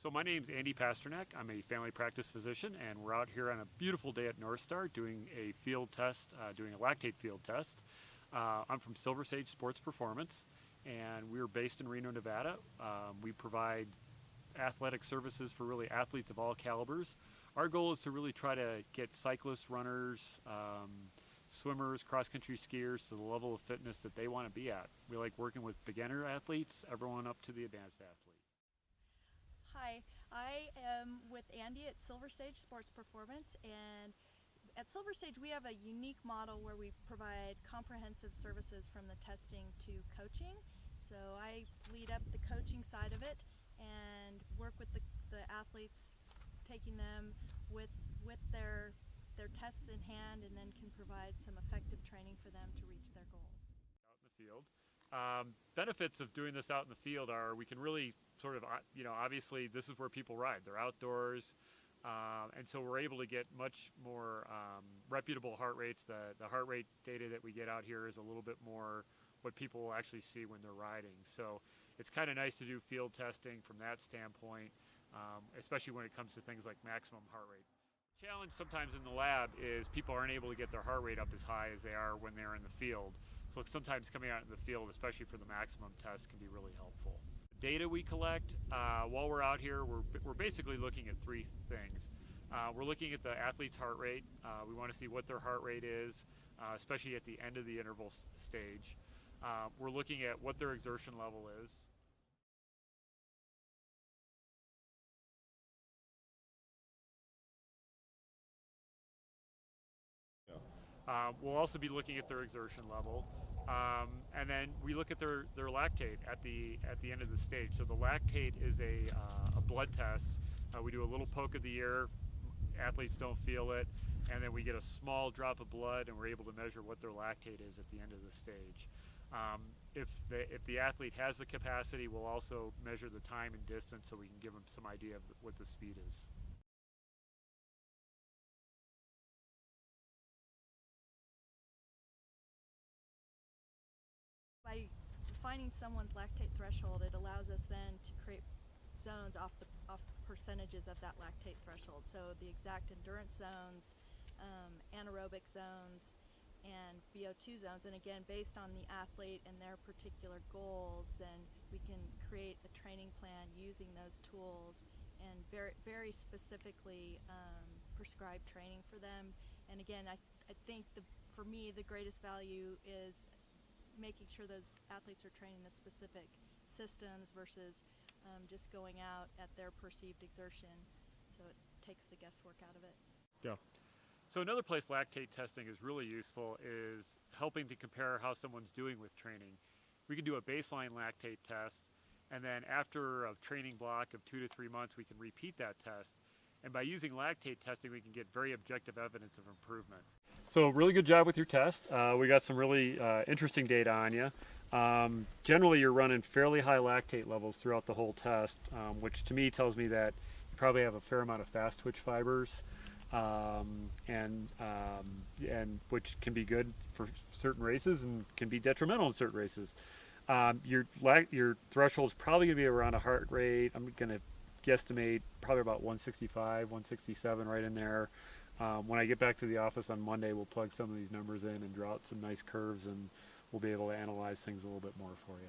So my name's Andy Pasternak. I'm a family practice physician, and we're out here on a beautiful day at Northstar doing a field test, doing a lactate field test. I'm from Silver Sage Sports Performance, and we're based in Reno, Nevada. We provide athletic services for really athletes of all calibers. Our goal is to really try to get cyclists, runners, swimmers, cross-country skiers to the level of fitness that they want to be at. We like working with beginner athletes, everyone up to the advanced athlete. Hi, I am with Andy at Silver Sage Sports Performance, and at Silver Sage we have a unique model where we provide comprehensive services from the testing to coaching. So I lead up the coaching side of it and work with the athletes, taking them with their tests in hand, and then can provide some effective training for them to reach their goals. Out in the field. Benefits of doing this out in the field are we can really sort of, obviously this is where people ride. They're outdoors, and so we're able to get much more reputable heart rates. The heart rate data that we get out here is a little bit more what people will actually see when they're riding. So it's kind of nice to do field testing from that standpoint, especially when it comes to things like maximum heart rate. The challenge sometimes in the lab is people aren't able to get their heart rate up as high as they are when they're in the field. So sometimes coming out in the field, especially for the maximum test, can be really helpful. The data we collect while we're out here, we're basically looking at three things. We're looking at the athlete's heart rate. We want to see what their heart rate is, especially at the end of the interval stage. We're looking at what their exertion level is. We'll also be looking at their exertion level, and then we look at their lactate at the end of the stage. So the lactate is a blood test. We do a little poke of the ear. Athletes don't feel it, and then we get a small drop of blood, and we're able to measure what their lactate is at the end of the stage. If the athlete has the capacity, we'll also measure the time and distance so we can give them some idea of what the speed is. By defining someone's lactate threshold, it allows us then to create zones off percentages of that lactate threshold. So the exact endurance zones, anaerobic zones, and VO2 zones. And again, based on the athlete and their particular goals, then we can create a training plan using those tools and very specifically prescribe training for them. And again, I think for me the greatest value is making sure those athletes are training the specific systems versus just going out at their perceived exertion. So it takes the guesswork out of it. Yeah. So another place lactate testing is really useful is helping to compare how someone's doing with training. We can do a baseline lactate test, and then after a training block of 2 to 3 months, we can repeat that test. And by using lactate testing, we can get very objective evidence of improvement. So really good job with your test. We got some really interesting data on you. Generally, you're running fairly high lactate levels throughout the whole test, which to me tells me that you probably have a fair amount of fast twitch fibers, and which can be good for certain races and can be detrimental in certain races. Your threshold is probably going to be around a heart rate. I'm going to guesstimate probably about 165, 167, right in there. When I get back to the office on Monday, we'll plug some of these numbers in and draw out some nice curves, and we'll be able to analyze things a little bit more for you.